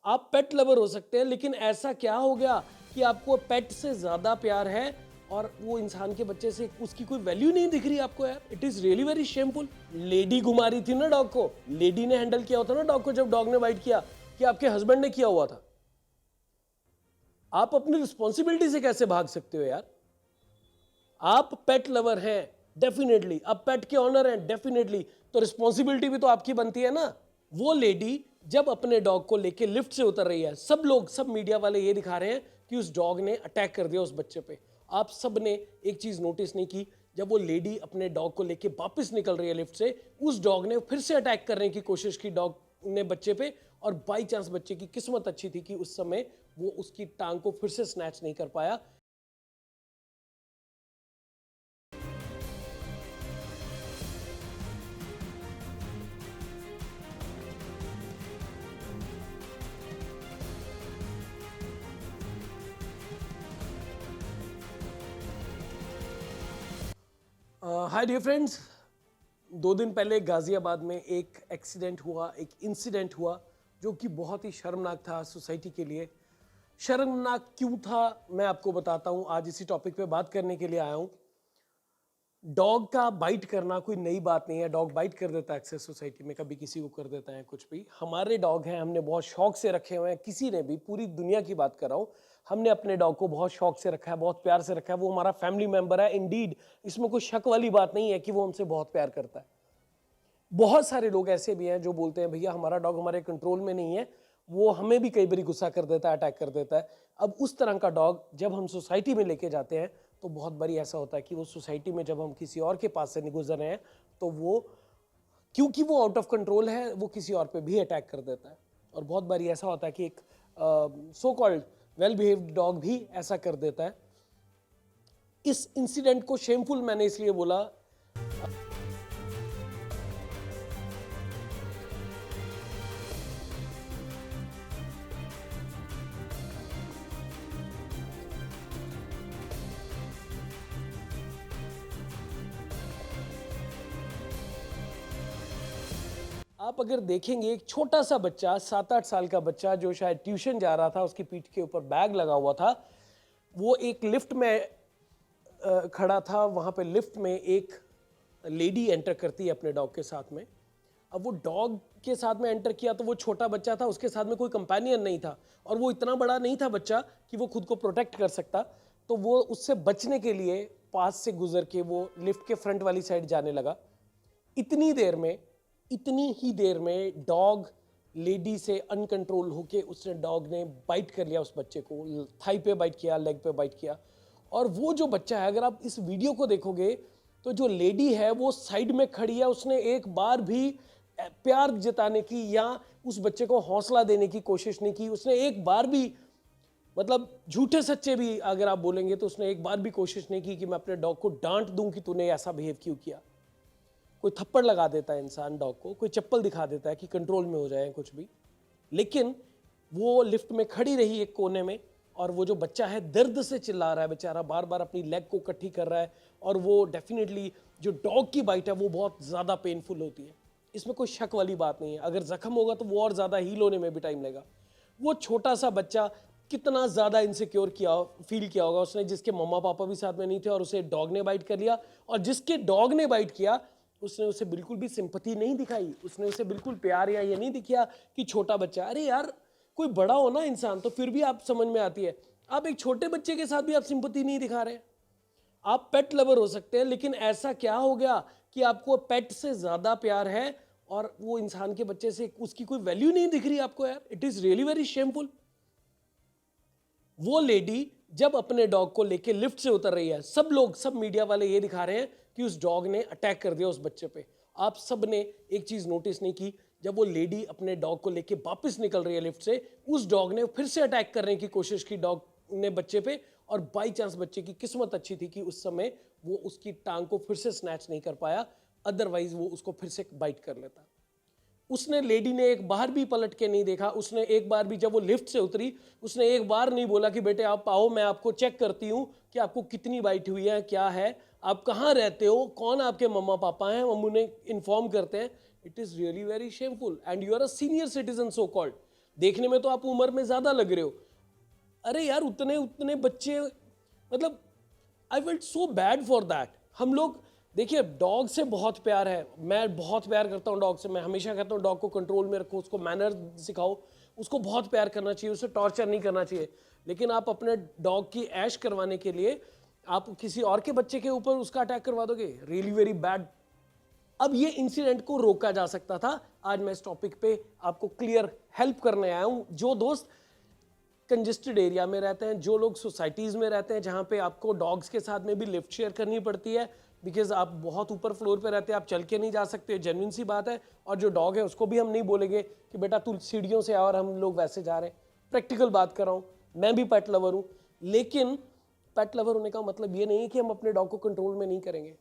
आप पेट लवर हो सकते हैं, लेकिन ऐसा क्या हो गया कि आपको पेट से ज्यादा प्यार है और वो इंसान के बच्चे से उसकी कोई वैल्यू नहीं दिख रही आपको यार। It is really very shameful. Lady घुमा रही थी ना डॉग को, लेडी ने हैंडल किया होता ना डॉग को जब डॉग ने बाइट किया, कि आपके हस्बैंड ने किया हुआ था। आप अपनी रिस्पॉन्सिबिलिटी से कैसे भाग सकते हो यार। आप पेट लवर हैं डेफिनेटली, आप पेट के ऑनर हैं डेफिनेटली, तो रिस्पॉन्सिबिलिटी भी तो आपकी बनती है ना। वो लेडी जब अपने डॉग को लेके लिफ्ट से उतर रही है, सब लोग, सब मीडिया वाले ये दिखा रहे हैं कि उस डॉग ने अटैक कर दिया उस बच्चे पे। आप सब ने एक चीज नोटिस नहीं की, जब वो लेडी अपने डॉग को लेके वापस निकल रही है लिफ्ट से, उस डॉग ने फिर से अटैक करने की कोशिश की डॉग ने बच्चे पे, और बाई चांस बच्चे की किस्मत अच्छी थी कि उस समय वो उसकी टांग को फिर से स्नैच नहीं कर पाया। हाय डियर फ्रेंड्स, 2 दिन पहले गाजियाबाद में एक एक्सीडेंट हुआ, एक इंसिडेंट हुआ जो कि बहुत ही शर्मनाक था सोसाइटी के लिए। शर्मनाक क्यों था मैं आपको बताता हूं, आज इसी टॉपिक पे बात करने के लिए आया हूं। डॉग का बाइट करना कोई नई बात नहीं है, डॉग बाइट कर देता है अक्सर सोसाइटी में, कभी किसी को कर देता है कुछ भी। हमारे डॉग हैं, हमने बहुत शौक से रखे हुए हैं, किसी ने भी, पूरी दुनिया की बात कर रहा हूं, हमने अपने डॉग को बहुत शौक से रखा है, बहुत प्यार से रखा है। वो हमारा फैमिली मेंबर है इंडीड, इसमें कोई शक वाली बात नहीं है कि वो हमसे बहुत प्यार करता है। बहुत सारे लोग ऐसे भी हैं जो बोलते हैं भैया हमारा डॉग हमारे कंट्रोल में नहीं है, वो हमें भी कई बार गुस्सा कर देता है, अटैक कर देता है। अब उस तरह का डॉग जब हम सोसाइटी में लेके जाते हैं तो बहुत बारी ऐसा होता है कि वो सोसाइटी में जब हम किसी और के पास से नहीं गुजर रहे हैं तो वो, क्योंकि वो आउट ऑफ कंट्रोल है, वो किसी और पे भी अटैक कर देता है। और बहुत बारी ऐसा होता है कि एक so called well behaved dog भी ऐसा कर देता है। इस इंसिडेंट को शेमफुल मैंने इसलिए बोला, आप अगर देखेंगे एक छोटा सा बच्चा, 7-8 साल का बच्चा जो शायद ट्यूशन जा रहा था, उसकी पीठ के ऊपर बैग लगा हुआ था, वो एक लिफ्ट में खड़ा था। वहां पे लिफ्ट में एक लेडी एंटर करती है अपने डॉग के साथ में। अब वो डॉग के साथ में एंटर किया तो वो छोटा बच्चा था, उसके साथ में कोई कंपेनियन नहीं था, और वो इतना बड़ा नहीं था बच्चा कि वो खुद को प्रोटेक्ट कर सकता। तो वो उससे बचने के लिए पास से गुजर के वो लिफ्ट के फ्रंट वाली साइड जाने लगा। इतनी देर में, इतनी ही देर में डॉग लेडी से अनकंट्रोल होके उसने, डॉग ने बाइट कर लिया उस बच्चे को, थाई पे बाइट किया, लेग पे बाइट किया। और वो जो बच्चा है, अगर आप इस वीडियो को देखोगे तो जो लेडी है वो साइड में खड़ी है, उसने एक बार भी प्यार जताने की या उस बच्चे को हौसला देने की कोशिश नहीं की। उसने एक बार भी, मतलब झूठे सच्चे भी अगर आप बोलेंगे तो उसने एक बार भी कोशिश नहीं की कि मैं अपने डॉग को डांट दूं कि तूने ऐसा बिहेव क्यों किया। कोई थप्पड़ लगा देता है इंसान डॉग को, कोई चप्पल दिखा देता है कि कंट्रोल में हो जाए कुछ भी, लेकिन वो लिफ्ट में खड़ी रही एक कोने में, और वो जो बच्चा है दर्द से चिल्ला रहा है बेचारा, बार बार अपनी लेग को इकट्ठी कर रहा है। और वो डेफिनेटली जो डॉग की बाइट है वो बहुत ज़्यादा पेनफुल होती है, इसमें कोई शक वाली बात नहीं है। अगर जख्म होगा तो वो और ज़्यादा हील होने में भी टाइम लगेगा। वो छोटा सा बच्चा कितना ज़्यादा इनसिक्योर किया, फील किया होगा उसने, जिसके मम्मा पापा भी साथ में नहीं थे और उसे डॉग ने बाइट कर लिया, और जिसके डॉग ने बाइट किया उसने उसे बिल्कुल भी सिंपैथी नहीं दिखाई, उसने उसे बिल्कुल प्यार या ये नहीं दिखाया कि छोटा बच्चा। अरे यार, कोई बड़ा हो ना इंसान तो फिर भी आप समझ में आती है। आप एक छोटे बच्चे के साथ भी आप सिंपैथी नहीं दिखा रहे। आप पेट लवर हो सकते हैं, लेकिन ऐसा क्या हो गया कि आपको पेट से ज्यादा प्यार है और वो इंसान के बच्चे से उसकी कोई वैल्यू नहीं दिख रही आपको यार। It is really very shameful. वो लेडी जब अपने डॉग को लेके लिफ्ट से उतर रही है, सब लोग, सब मीडिया वाले ये दिखा रहे हैं कि उस डॉग ने अटैक कर दिया उस बच्चे पे। आप सब ने एक चीज नोटिस नहीं की, जब वो लेडी अपने डॉग को लेके वापस निकल रही है लिफ्ट से, उस डॉग ने फिर से अटैक करने की कोशिश की डॉग ने बच्चे पे, और बाई चांस बच्चे की किस्मत अच्छी थी कि उस समय वो उसकी टांग को फिर से स्नैच नहीं कर पाया, अदरवाइज वो उसको फिर से बाइट कर लेता। उसने, लेडी ने एक बार भी पलट के नहीं देखा। उसने एक बार भी, जब वो लिफ्ट से उतरी, उसने एक बार नहीं बोला कि बेटे आप आओ, मैं आपको चेक करती हूँ कि आपको कितनी बाइट हुई है, क्या है, आप कहाँ रहते हो, कौन आपके मम्मा पापा हैं, हम उन्हें इन्फॉर्म करते हैं। It is really very shameful and you are a senior citizen so called. देखने में तो आप उम्र में ज्यादा लग रहे हो। अरे यार उतने उतने बच्चे, मतलब I felt so bad for that. हम लोग देखिए डॉग से बहुत प्यार है, मैं बहुत प्यार करता हूँ डॉग से, मैं हमेशा कहता हूँ डॉग को कंट्रोल में रखो, उसको मैनर सिखाओ, उसको बहुत प्यार करना चाहिए, उसे टॉर्चर नहीं करना चाहिए। लेकिन आप अपने डॉग की ऐश करवाने के लिए आप किसी और के बच्चे के ऊपर उसका अटैक करवा दोगे, रियली वेरी बैड। अब ये इंसिडेंट को रोका जा सकता था। आज मैं इस टॉपिक पे आपको क्लियर हेल्प करने आया हूं। जो दोस्त कंजेस्टेड एरिया में रहते हैं, जो लोग सोसाइटीज में रहते हैं जहां पे आपको डॉग्स के साथ में भी लिफ्ट शेयर करनी पड़ती है, बिकॉज आप बहुत ऊपर फ्लोर पे रहते हैं, आप चल के नहीं जा सकते, जेन्युइन सी बात है। और जो डॉग है उसको भी हम नहीं बोलेंगे कि बेटा तू सीढ़ियों से आ और हम लोग वैसे जा रहे हैं। प्रैक्टिकल बात कर रहा हूं, मैं भी पेट लवर हूं, लेकिन पेट लवर होने का मतलब ये नहीं है कि हम अपने डॉग को कंट्रोल में नहीं करेंगे।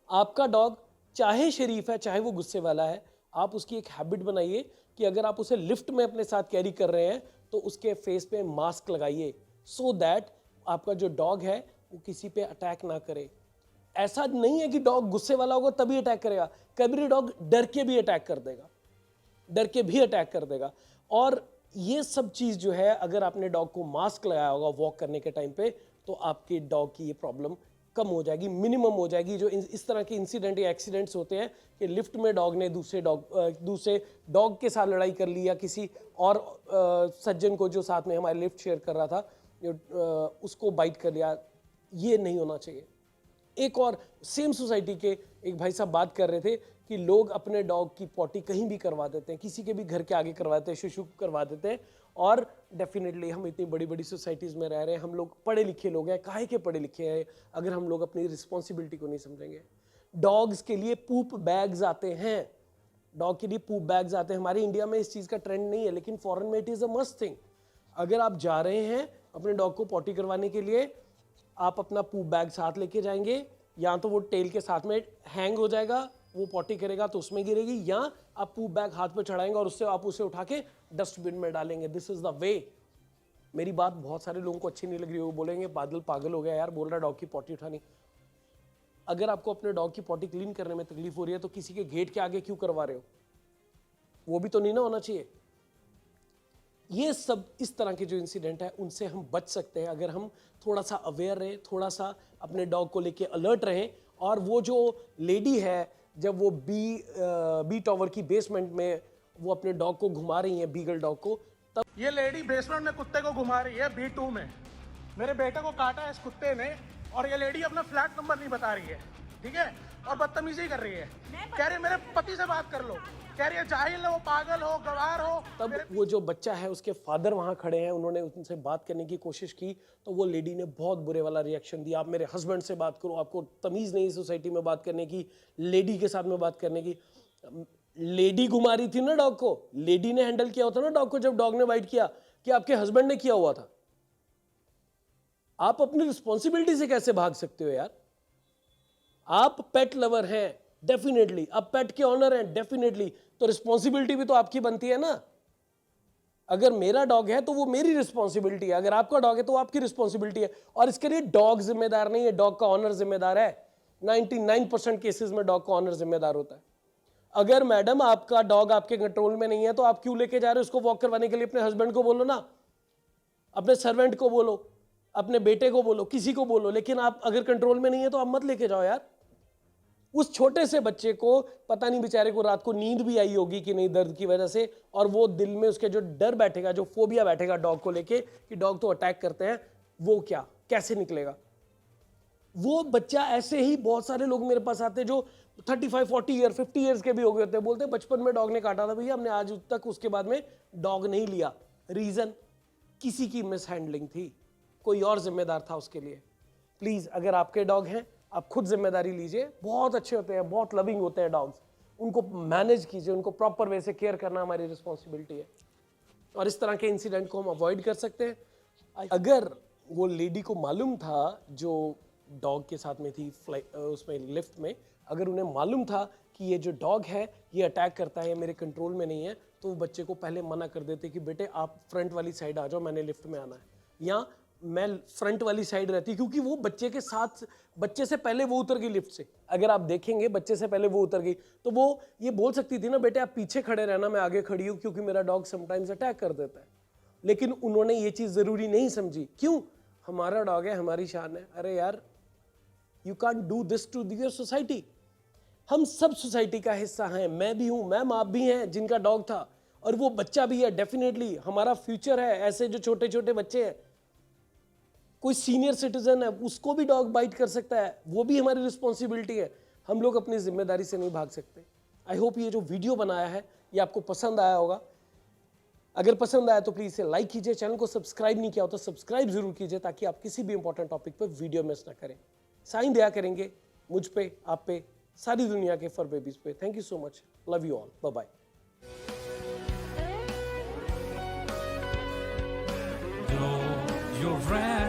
आपका डॉग चाहे शरीफ है चाहे वो गुस्से वाला है, आप उसकी एक हैबिट बनाइए कि अगर आप उसे लिफ्ट में अपने साथ कैरी कर रहे हैं तो उसके फेस पे मास्क लगाइए, सो दैट आपका जो डॉग है वो किसी पे अटैक ना करे। ऐसा नहीं है कि डॉग गुस्से वाला होगा तभी अटैक करेगा, कभी डॉग डर के भी अटैक कर देगा, डर के भी अटैक कर देगा। और ये सब चीज जो है, अगर आपने डॉग को मास्क लगाया होगा वॉक करने के टाइम पे, तो आपके डॉग की ये प्रॉब्लम कम हो जाएगी, मिनिमम हो जाएगी। जो इस तरह के इंसिडेंट या एक्सीडेंट्स होते हैं कि लिफ्ट में डॉग ने दूसरे डॉग के साथ लड़ाई कर ली, या किसी और सज्जन को जो साथ में हमारे लिफ्ट शेयर कर रहा था उसको बाइट कर लिया, ये नहीं होना चाहिए। एक और सेम सोसाइटी के एक भाई साहब बात कर रहे थे कि लोग अपने डॉग की पॉटी कहीं भी करवा देते हैं, किसी के भी घर के आगे करवा देते हैं, शुशु करवा देते हैं। और डेफिनेटली हम इतनी बड़ी बड़ी सोसाइटीज़ में रह रहे हैं, हम लोग पढ़े लिखे लोग हैं, काहे के पढ़े लिखे हैं अगर हम लोग अपनी रिस्पॉन्सिबिलिटी को नहीं समझेंगे। डॉग्स के लिए पूप बैग्स आते हैं, डॉग के लिए पूप बैग्स आते हैं। हमारे इंडिया में इस चीज़ का ट्रेंड नहीं है, लेकिन फॉरेन में it is a must thing. अगर आप जा रहे हैं अपने डॉग को पॉटी करवाने के लिए, आप अपना पूप बैग साथ लेके जाएंगे, या तो वो टेल के साथ में हैंग हो जाएगा, वो पॉटी करेगा तो उसमें गिरेगी, या आप पूप बैग हाथ पे चढ़ाएंगे और उससे आप उसे उठा के डस्टबिन में डालेंगे। This is the way. मेरी बात बहुत सारे लोगों को अच्छी नहीं लग रही है, वो बोलेंगे बादल पागल हो गया यार, बोल रहा डॉग की पॉटी उठानी। अगर आपको अपने डॉग की पॉटी क्लीन करने में तकलीफ हो रही है तो किसी के गेट के आगे क्यों करवा रहे हो? वो भी तो नहीं ना होना चाहिए। ये सब इस तरह के जो इंसिडेंट है उनसे हम बच सकते हैं अगर हम थोड़ा सा अवेयर रहें, थोड़ा सा अपने डॉग को लेके अलर्ट रहें। और वो जो लेडी है, जब वो बी टावर की बेसमेंट में वो अपने डॉग को घुमा रही है, बीगल डॉग को, तब ये लेडी बेसमेंट में कुत्ते को घुमा रही है B2 में। मेरे बेटे को काटा है इस कुत्ते ने, और ये लेडी अपना फ्लैट नंबर नहीं बता रही है, ठीक है, और बदतमीजी कर रही है। कह रही है मेरे पति से बात कर लो, कह रही है जाहिल हो, पागल हो, गवार हो। तब वो जो बच्चा है उसके फादर वहां खड़े हैं, उन्होंने उनसे बात करने की कोशिश की तो वो लेडी ने बहुत बुरे वाला रिएक्शन दिया। आप मेरे हस्बैंड से बात करो, आपको तमीज नहीं सोसाइटी में बात करने की, लेडी के साथ में बात करने की। लेडी घुमा रही थी ना डॉग को, लेडी ने हैंडल किया होता ना डॉग को जब डॉग ने बाइट किया, कि आपके हस्बैंड ने किया हुआ था। आप अपनी रिस्पॉन्सिबिलिटी से कैसे भाग सकते हो यार? आप पेट लवर हैं डेफिनेटली, आप पेट के ऑनर हैं डेफिनेटली, तो रिस्पॉन्सिबिलिटी भी तो आपकी बनती है ना। अगर मेरा डॉग है तो वो मेरी रिस्पॉन्सिबिलिटी है, अगर आपका डॉग है तो आपकी रिस्पॉन्सिबिलिटी है। और इसके लिए डॉग जिम्मेदार नहीं है, डॉग का ऑनर जिम्मेदार है। 99% केसेस में डॉग का ऑनर जिम्मेदार होता है। अगर मैडम आपका डॉग आपके कंट्रोल में नहीं है तो आप क्यों लेके जा रहे हो उसको वॉक करवाने के लिए? अपने हस्बैंड को बोलो ना, अपने सर्वेंट को बोलो, अपने बेटे को बोलो, किसी को बोलो। लेकिन आप अगर कंट्रोल में नहीं है तो आप मत लेके जाओ यार। उस छोटे से बच्चे को पता नहीं बेचारे को रात को नींद भी आई होगी कि नहीं दर्द की वजह से, और वो दिल में उसके जो डर बैठेगा, जो फोबिया बैठेगा डॉग को लेके कि डॉग तो अटैक करते हैं, वो क्या कैसे निकलेगा? वो बच्चा ऐसे ही बहुत सारे लोग मेरे पास आते हैं जो 35, 40 ईयर, 50 ईयर्स के भी हो गए होते हैं, बोलते हैं बचपन में डॉग ने काटा था भैया, हमने आज तक उसके बाद में डॉग नहीं लिया। रीजन किसी की मिस हैंडलिंग थी, कोई और जिम्मेदार था उसके लिए। प्लीज अगर आपके डॉग हैं आप खुद जिम्मेदारी लीजिए। बहुत अच्छे होते हैं, बहुत लविंग होते हैं डॉग्स, उनको मैनेज कीजिए, उनको प्रॉपर वे से केयर करना हमारी रिस्पॉन्सिबिलिटी है। और इस तरह के इंसिडेंट को हम अवॉइड कर सकते हैं। अगर वो लेडी को मालूम था जो डॉग के साथ में थी उसमें लिफ्ट में, अगर उन्हें मालूम था कि ये जो डॉग है ये अटैक करता है, ये मेरे कंट्रोल में नहीं है, तो वो बच्चे को पहले मना कर देते कि बेटे आप फ्रंट वाली साइड आ जाओ, मैंने लिफ्ट में आना है। या मैं फ्रंट वाली साइड रहती, क्योंकि वो बच्चे के साथ, बच्चे से पहले वो उतर गई लिफ्ट से। अगर आप देखेंगे बच्चे से पहले वो उतर गई, तो वो ये बोल सकती थी ना, बेटे आप पीछे खड़े रहना, मैं आगे खड़ी हूँ, क्योंकि मेरा डॉग समटाइम्स अटैक कर देता है। लेकिन उन्होंने ये चीज़ ज़रूरी नहीं समझी। क्यों? हमारा डॉग है, हमारी शान है। अरे यार, you can't do this to your society. हम सब सोसाइटी का हिस्सा हैं, मैं भी हूँ, मैम आप भी हैं जिनका डॉग था, और वो बच्चा भी है। डेफिनेटली हमारा फ्यूचर है। ऐसे जो छोटे छोटे बच्चे हैं, कोई सीनियर सिटीजन है, उसको भी डॉग बाइट कर सकता है, वो भी हमारी रिस्पॉन्सिबिलिटी है। हम लोग अपनी जिम्मेदारी से नहीं भाग सकते। आई होप ये जो वीडियो बनाया है ये आपको पसंद आया होगा। अगर पसंद आया तो प्लीज़ इसे लाइक कीजिए, चैनल को सब्सक्राइब नहीं किया हो तो सब्सक्राइब जरूर कीजिए, ताकि आप किसी भी इंपॉर्टेंट टॉपिक पर वीडियो मिस ना करें। साइन दिया करेंगे मुझ पे, आप पे, सारी दुनिया के फर बेबीज पे। Thank you so much, love you all, bye bye. You're right.